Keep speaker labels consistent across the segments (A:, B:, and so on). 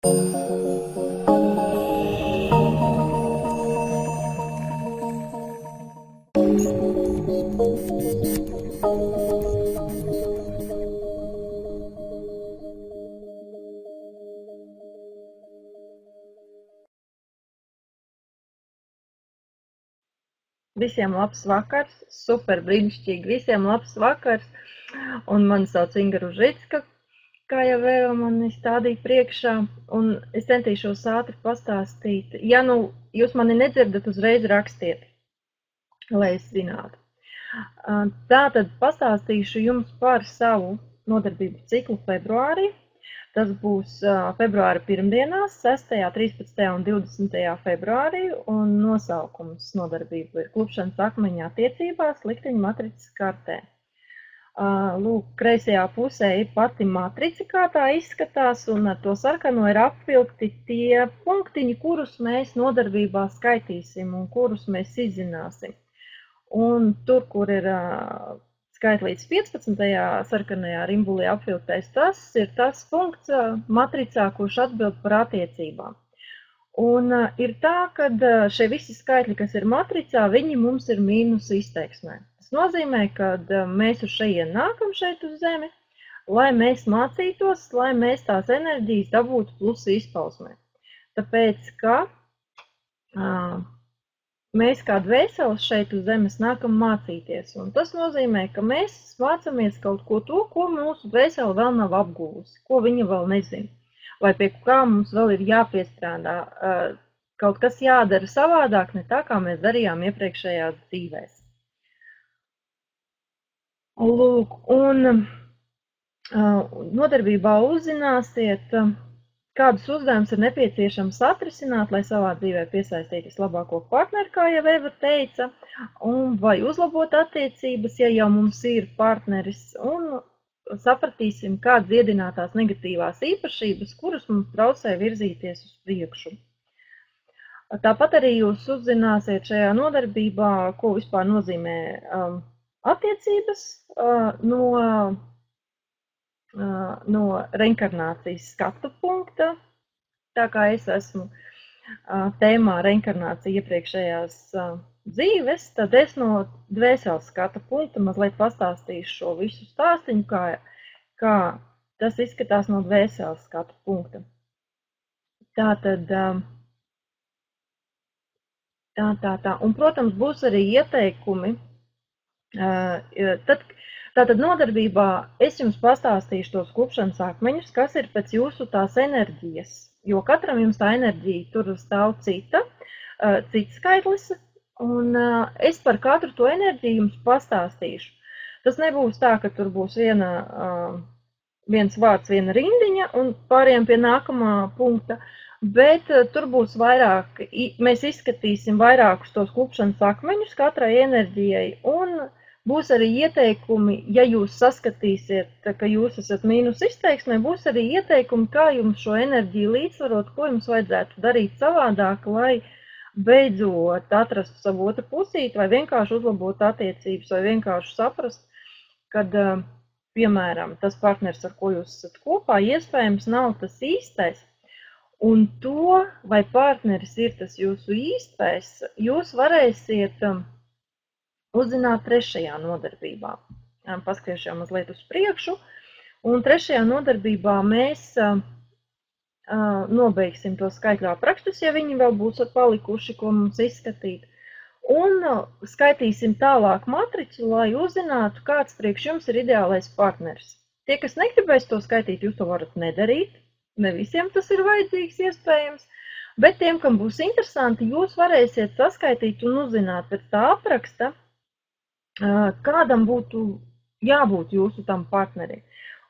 A: Visiem labs vakars, super brīnišķīgi, visiem labs vakars, un mani sauc Inga Ružicka, kā jau Eva mani stādīja priekšā, un es centīšos ātri pastāstīt. Ja nu jūs mani nedzirdat, uzreiz rakstiet, lai es zinātu. Tātad pastāstīšu jums par savu nodarbību ciklu februārī. Tas būs februāra pirmdienās, 6., 13. un 20. februārī, un nosaukums nodarbību ir klupšanas akmeņa attiecībās likteņa matricas kartē. Lūk, kreisajā pusē ir pati matrica, kā tā izskatās, un ar to sarkano ir apvilkti tie punktiņi, kurus mēs nodarbībā skaitīsim un kurus mēs izzināsim. Un tur, kur ir skait līdz 15. sarkanajā rimbulī apvilktais, tas ir tas punkts matricā, kurš atbild par attiecībām. Un ir tā, ka šie visi skaitļi, kas ir matricā, viņi mums ir mīnus izteiksmē. Tas nozīmē, ka mēs uz šeit nākam šeit uz Zemi, lai mēs mācītos, lai mēs tās enerģijas dabūtu plusa izpausmē. Tāpēc, ka mēs kā dvēseles šeit uz Zemes nākam mācīties, un tas nozīmē, ka mēs mācāmies kaut ko to, ko mūsu dvēsele vēl nav apguvusi, ko viņa vēl nezina, vai pie kā mums vēl ir jāpiestrādā, kaut kas jādara savādāk, ne tā, kā mēs darījām iepriekšējās dzīvēs. Lūk, un nodarbībā uzzināsiet, kādus uzdevumus ir nepieciešams atrisināt, lai savā dzīvē piesaistītu vislabāko partneri, kā jau Eva teica, un vai uzlabot attiecības, ja jau mums ir partneris, un sapratīsim, kādas iedinātās negatīvās īpašības, kuras mums traucē virzīties uz priekšu. Tāpat arī jūs uzzināsiet šajā nodarbībā, ko vispār nozīmē attiecības no reinkarnācijas skatu punkta, tā kā es esmu tēmā reinkarnācija iepriekšējās dzīves, tad es no dvēseles skatu punkta mazliet pastāstīšu šo visu stāstiņu, kā tas izskatās no dvēseles skatu punkta. Tātad, un, protams, būs arī ieteikumi. Tātad nodarbībā es jums pastāstīšu tos klupšanas akmeņus, kas ir pēc jūsu tās enerģijas, jo katram jums tā enerģija tur stāv cits skaitlis, un es par katru to enerģiju jums pastāstīšu. Tas nebūs tā, ka tur būs viens vārds, viena rindiņa un pārējām pie nākamā punkta, bet tur būs vairāk, mēs izskatīsim vairākus tos klupšanas akmeņus katrai enerģijai, un būs arī ieteikumi, ja jūs saskatīsiet, ka jūs esat mīnus izteiksmē, būs arī ieteikumi, kā jums šo enerģiju līdzsvarot, ko jums vajadzētu darīt savādāk, lai beidzot atrastu savu otru pusīti, vai vienkārši uzlabot attiecības, vai vienkārši saprast, kad, piemēram, tas partners, ar ko jūs esat kopā, iespējams nav tas īstais, un to, vai partneris ir tas jūsu īstais, jūs varēsiet uzzināt 3. nodarbībā. Paskatīšu jau mazliet uz priekšu. Un 3. nodarbībā mēs nobeigsim to skaitļu aprakstus, ja viņi vēl būs palikuši, ko mums izskatīt. Un skaitīsim tālāk matricu, lai uzzinātu, kāds priekš jums ir ideālais partneris. Tie, kas negribēs to skaitīt, jūs to varat nedarīt. Ne visiem tas ir vajadzīgs iespējams. Bet tiem, kam būs interesanti, jūs varēsiet saskaitīt un uzzināt pēc tā apraksta, kādam būtu jābūt jūsu tam partnerim.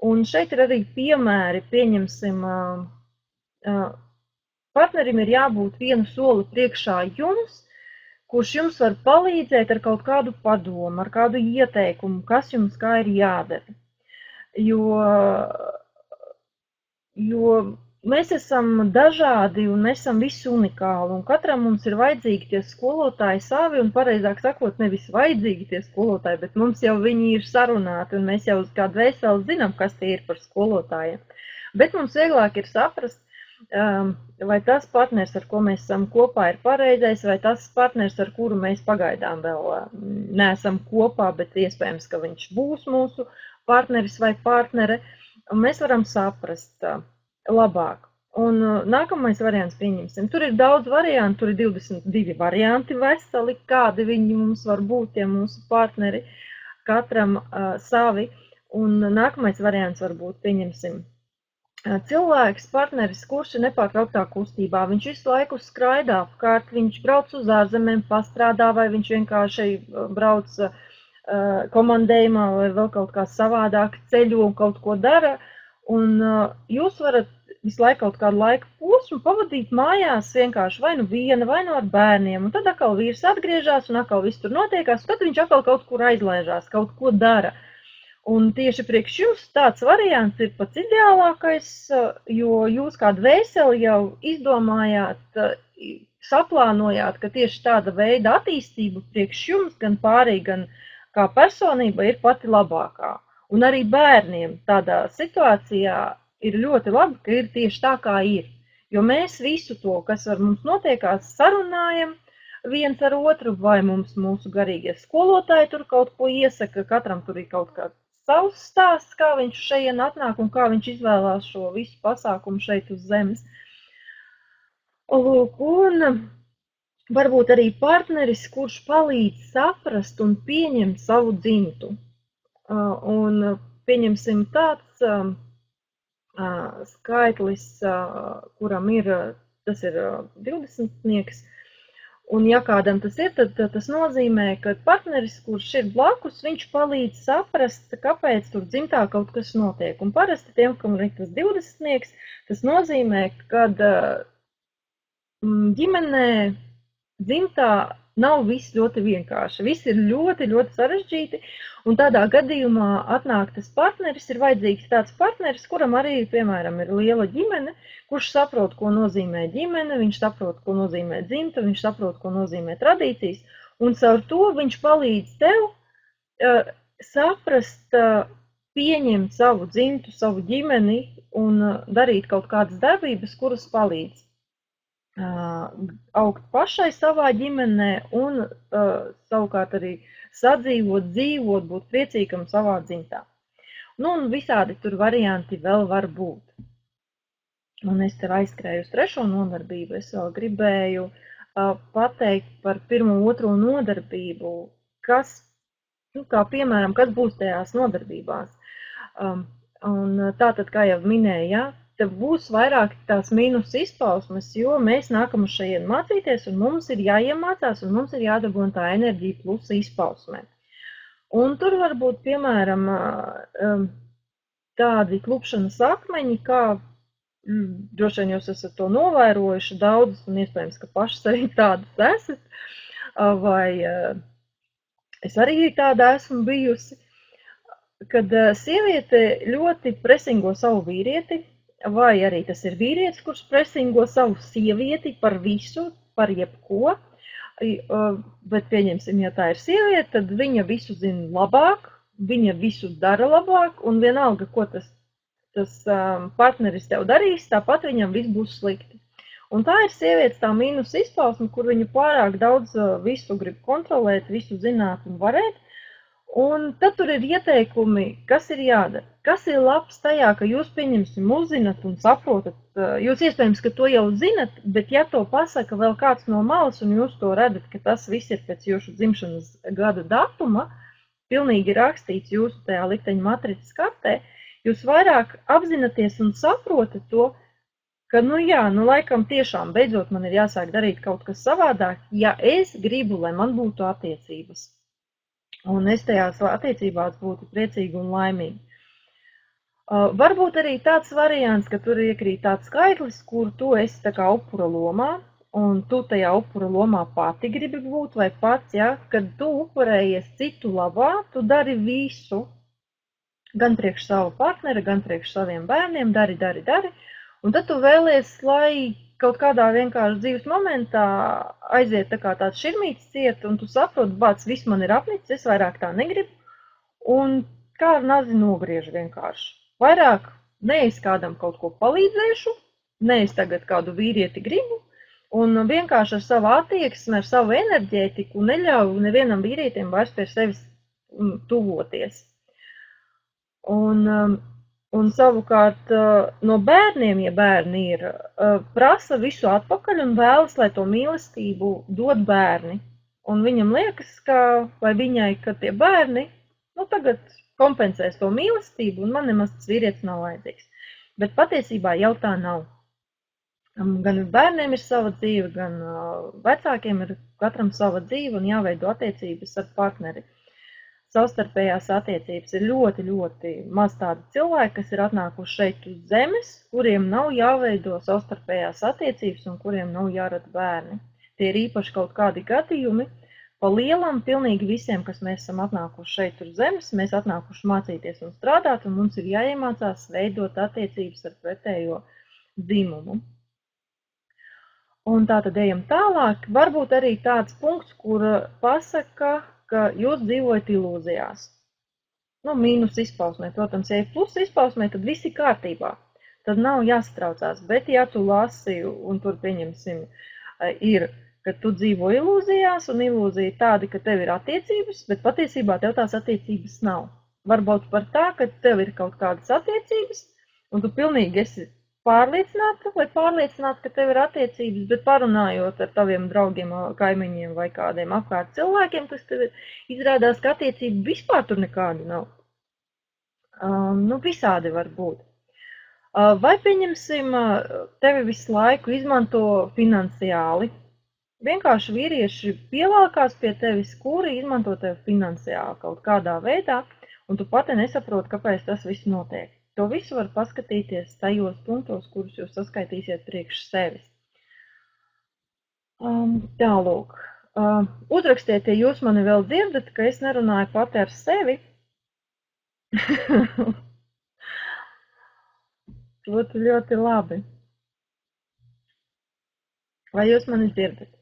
A: Un šeit ir arī piemēri, pieņemsim, partnerim ir jābūt vienu soli priekšā jums, kurš jums var palīdzēt ar kaut kādu padomu, ar kādu ieteikumu, kas jums kā ir jādara. Jo mēs esam dažādi un esam visi unikāli, un katram mums ir vajadzīgi tie skolotāji savi, un pareizāk sakot, nevis vajadzīgi tie skolotāji, bet mums jau viņi ir sarunāti, un mēs jau kā dvēseli zinām, kas tie ir par skolotājiem. Bet mums vieglāk ir saprast, vai tas partners, ar ko mēs esam kopā, ir pareizais, vai tas partners, ar kuru mēs pagaidām vēl neesam kopā, bet iespējams, ka viņš būs mūsu partneris vai partnere, un mēs varam saprast labāk. Un nākamais variants pieņemsim. Tur ir daudz variantu, tur ir 22 varianti veseli, kādi viņi mums var būt, tie mūsu partneri, katram savi. Un nākamais variants var būt, pieņemsim, cilvēks, partneris, kurš ir nepārtrauktā kustībā. Viņš visu laiku skraidā apkārt, viņš brauc uz ārzemēm, pastrādā, vai viņš vienkārši brauc komandējumā, vai vēl kaut kā savādāk ceļo un kaut ko dara. Un jūs varat visu laiku kaut kādu laika posmu pavadīt mājās vienkārši vai nu viena, vai nu ar bērniem. Un tad atkal vīrs atgriežās un atkal viss tur notiekās, un tad viņš atkal kaut kur aizlaižās, kaut ko dara. Un tieši priekš jums tāds variants ir pats ideālākais, jo jūs kā dvēseli jau izdomājāt, saplānojāt, ka tieši tāda veida attīstība priekš jums gan pārī, gan kā personība ir pati labākā. Un arī bērniem tādā situācijā ir ļoti labi, ka ir tieši tā, kā ir. Jo mēs visu to, kas ar mums notiekās, sarunājam viens ar otru, vai mums mūsu garīgie skolotāji tur kaut ko iesaka, katram tur ir kaut kāds savs stāsts, kā viņš šeit atnāk un kā viņš izvēlās šo visu pasākumu šeit uz zemes. Lūk, un varbūt arī partneris, kurš palīdz saprast un pieņemt savu dzimtu. Un pieņemsim tāds skaitlis, kuram ir, tas ir 20. Un ja kādam tas ir, tad tas nozīmē, ka partneris, kurš ir blakus, viņš palīdz saprast, kāpēc tur dzimtā kaut kas notiek. Un parasti tiem, kam ir tas 20. Tas nozīmē, ka ģimenē dzimtā nav viss ļoti vienkārši. Viss ir ļoti, ļoti sarežģīti. Un tādā gadījumā atnāk tas partneris, ir vajadzīgs tāds partneris, kuram arī, piemēram, ir liela ģimene, kurš saprot, ko nozīmē ģimene, viņš saprot, ko nozīmē dzimta, viņš saprot, ko nozīmē tradīcijas, un caur to viņš palīdz tev saprast, pieņemt savu dzimtu, savu ģimeni un darīt kaut kādas darbības, kuras palīdz augt pašai savā ģimenē un savukārt arī sadzīvot, dzīvot, būt priecīgam savā dzimtā. Nu, un visādi tur varianti vēl var būt. Un es tev aizskrēju uz 3. nodarbību. Es vēl gribēju pateikt par 1. un 2. nodarbību, kas, kā piemēram, kas būs tajās nodarbībās. Un tātad, kā jau minēju, ja, te būs vairāk tās mīnus izpausmes, jo mēs nākam uz šeit mācīties, un mums ir jāiemācās, un mums ir jādabūna tā enerģija plusa izpausmē. Un tur var būt, piemēram, tādi klupšanas akmeņi, kā droši vien jūs esat to novērojuši daudz, un iespējams, ka pašas arī tādas esat, vai es arī tāda esmu bijusi, kad sieviete ļoti presingo savu vīrieti, vai arī tas ir vīrietis, kurš presingo savu sievieti par visu, par jebko, bet pieņemsim, ja tā ir sieviete, tad viņa visu zina labāk, viņa visu dara labāk, un vienalga, ko tas partneris tev darīs, tāpat viņam viss būs slikti. Un tā ir sievietes tā mīnus izpausme, kur viņa pārāk daudz visu grib kontrolēt, visu zināt un varēt. Un tad tur ir ieteikumi, kas ir jādara. Kas ir labs tajā, ka jūs pieņemsim uzzinat un saprotat, jūs iespējams, ka to jau zinat, bet ja to pasaka vēl kāds no malas un jūs to redzat, ka tas viss ir pēc jūsu dzimšanas gada datuma, pilnīgi rakstīts jūsu tajā likteņa matricas kartē, jūs vairāk apzināties un saprotat to, ka, laikam tiešām beidzot man ir jāsāk darīt kaut kas savādāk, ja es gribu, lai man būtu attiecības. Un es tajās attiecībās būtu priecīga un laimīga. Varbūt arī tāds variants, ka tur iekrīt tāds skaitlis, kur tu esi tā kā upura lomā, un tu tajā upura lomā pati gribi būt, vai pats, ja, kad tu upurējies citu labā, tu dari visu, gan priekš savu partneri, gan priekš saviem bērniem, dari, un tad tu vēlies, lai kaut kādā vienkārši dzīves momentā aiziet tā kā tāds širmītis ciet, un tu saproti, bāc, viss man ir apnicis, es vairāk tā negribu, un kā ar nazi nogriež vienkārši. Vairāk nees kādam kaut ko palīdzēšu, nevis tagad kādu vīrieti gribu, un vienkārši ar savu attieksmi, ar savu enerģētiku neļauju nevienam vīrietim vairs pie sevis tuvoties. Un savukārt no bērniem, ja bērni ir, prasa visu atpakaļ un vēlas, lai to mīlestību dod bērni. Un viņam liekas, vai viņai, ka tie bērni, tagad kompensēs to mīlestību, un man nemaz tas vīrietis nav vajadzīgs. Bet patiesībā jau tā nav. Gan bērniem ir sava dzīve, gan vecākiem ir katram sava dzīve un jāveido attiecības ar partneri. Savstarpējās attiecības ir ļoti, ļoti maz tādi cilvēki, kas ir atnākuši šeit uz zemes, kuriem nav jāveido savstarpējās attiecības un kuriem nav jārada bērni. Tie ir īpaši kaut kādi gadījumi. Pa lielam pilnīgi visiem, kas mēs esam atnākuši šeit uz zemes, mēs atnākuši mācīties un strādāt, un mums ir jāiemācās veidot attiecības ar pretējo dzimumu. Un tā tad ejam tālāk. Varbūt arī tāds punkts, kur pasaka, ka jūs dzīvojat ilūzijās. Mīnus izpausmē. Protams, ja ir plus izpausmē, tad viss ir kārtībā. Tad nav jāsatraucās. Bet, ja tu lasi, un tur pieņemsim, ir, ka tu dzīvo ilūzijās, un ilūzija ir tāda, ka tev ir attiecības, bet patiesībā tev tās attiecības nav. Varbūt par tā, ka tev ir kaut kādas attiecības, un tu pilnīgi esi pārliecināta, ka tev ir attiecības, bet parunājot ar taviem draugiem, kaimiņiem vai kādiem apkārt cilvēkiem, tas tev izrādās, ka attiecība vispār tur nekāda nav. Visādi var būt. Vai, pieņemsim, tevi visu laiku izmanto finansiāli? Vienkārši vīrieši pielākās pie tevis, kuri izmanto tevi finansiāli kaut kādā veidā, un tu pati nesaproti, kāpēc tas viss notiek. To visu var paskatīties tajos punktos, kurus jūs saskaitīsiet priekš sevis. Tālūk. Uzrakstiet, ja jūs mani vēl dzirdat, ka es nerunāju pati ar sevi. Būtu ļoti labi. Vai jūs mani dzirdat?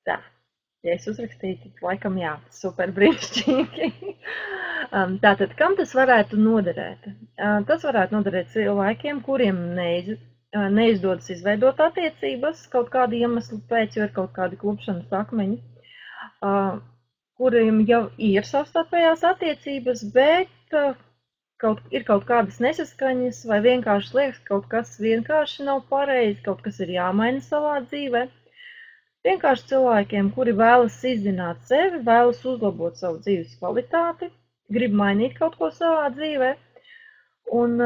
A: Tā, ja es uzrakstīju, tad laikam jā, super brīnišķīgi. Tātad, kam tas varētu noderēt? Tas varētu noderēt cilvēkiem, kuriem neizdodas izveidot attiecības kaut kādu iemeslu pēc, jo ir kaut kādi klupšanas akmeņi, kuriem jau ir savstarpējās attiecības, bet ir kaut kādas nesaskaņas vai vienkārši liekas, kaut kas vienkārši nav pareizi, kaut kas ir jāmaina savā dzīvē. Vienkārši cilvēkiem, kuri vēlas izzināt sevi, vēlas uzlabot savu dzīves kvalitāti, grib mainīt kaut ko savā dzīvē. Un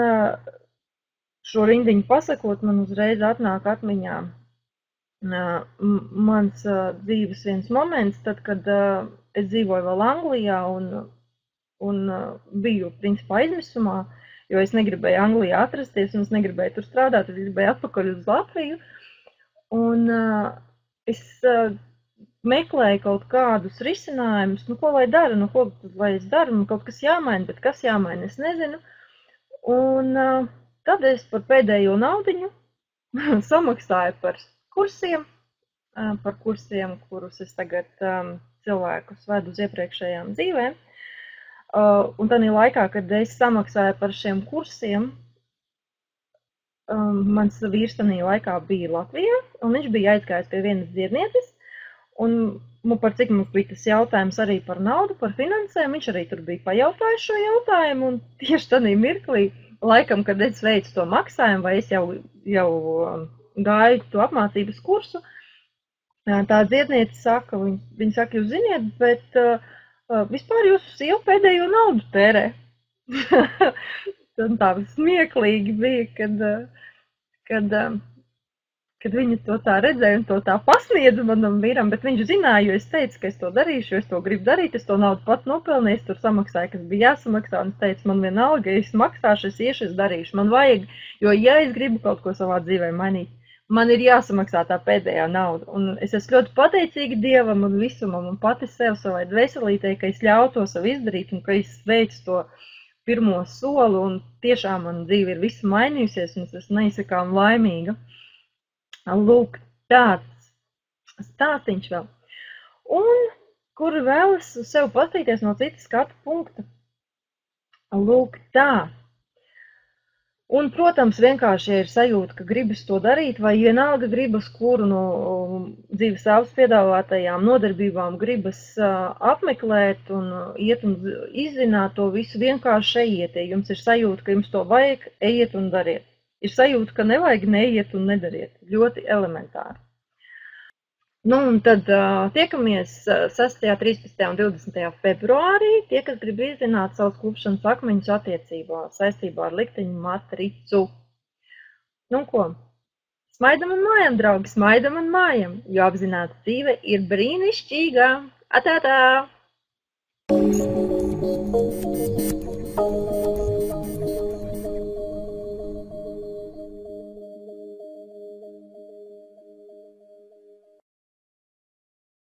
A: šo rindiņu pasakot, man uzreiz atnāk atmiņā mans dzīves viens moments, tad, kad es dzīvoju vēl Anglijā un biju principā aizmisumā, jo es negribēju Anglijā atrasties un es negribēju tur strādāt, es gribēju atpakaļ uz Latviju. Un es meklēju kaut kādus risinājumus, ko lai dara, ko lai es daru, kaut kas jāmaina, bet kas jāmaina, es nezinu. Un tad es par pēdējo naudiņu samaksāju par kursiem, kurus es tagad cilvēkus vedu uz iepriekšējām dzīvēm. Un tādā laikā, kad es samaksāju par šiem kursiem, mans vīrs tādā laikā bija Latvijā, un viņš bija aizgājis pie vienas dziednietes, un par cik mums bija tas jautājums arī par naudu, par finansēm, viņš arī tur bija pajautājis šo jautājumu, un tieši tādā mirklī, laikam, kad es veicu to maksājumu, vai es jau gāju to apmācības kursu, tā dziedniece saka, viņa saka, jūs ziniet, bet vispār jūsu sieva pēdējo naudu tērē. Un tā smieklīgi bija, kad viņa to tā redzēja un to tā pasniedza manam vīram, bet viņš zināja, jo es teicu, ka es to darīšu, jo es to gribu darīt, es to naudu pats nopelnīju, es tur samaksāju, kas bija jāsamaksā, un es teicu, man vienalga, ja es maksāšu, es iešu, es darīšu, man vajag, jo ja es gribu kaut ko savā dzīvē mainīt, man ir jāsamaksā tā pēdējā nauda, un es esmu ļoti pateicīga Dievam un visumam, un pati savai dvēselītei, ka es ļauju to savu izdarīt, un ka es veicu to pirmo soli, un tiešām man dzīve ir visu mainījusies, un es esmu neizsakām laimīga. Lūk, tāds stāstiņš vēl. Un kuri vēlas uz sevi paskatīties no citas skatu punkta. Lūk tā. Un, protams, vienkārši ir sajūta, ka gribas to darīt, vai vienalga gribas, kuru no dzīves āvas piedāvātajām nodarbībām gribas apmeklēt un iet un izzināt to visu, vienkārši ejiet. Ja jums ir sajūta, ka jums to vajag, ejiet un dariet. Ir sajūta, ka nevajag, neiet un nedariet. Ļoti elementāri. Nu, un tad tiekamies 6., 13. un 20. februārī, tie, kas grib izzināt savus klupšanas akmeņus attiecībā saistībā ar likteņu matricu. Nu, ko? Smaidam un mājam, draugi, smaidam un mājam, jo apzināta dzīve ir brīnišķīga. Atā!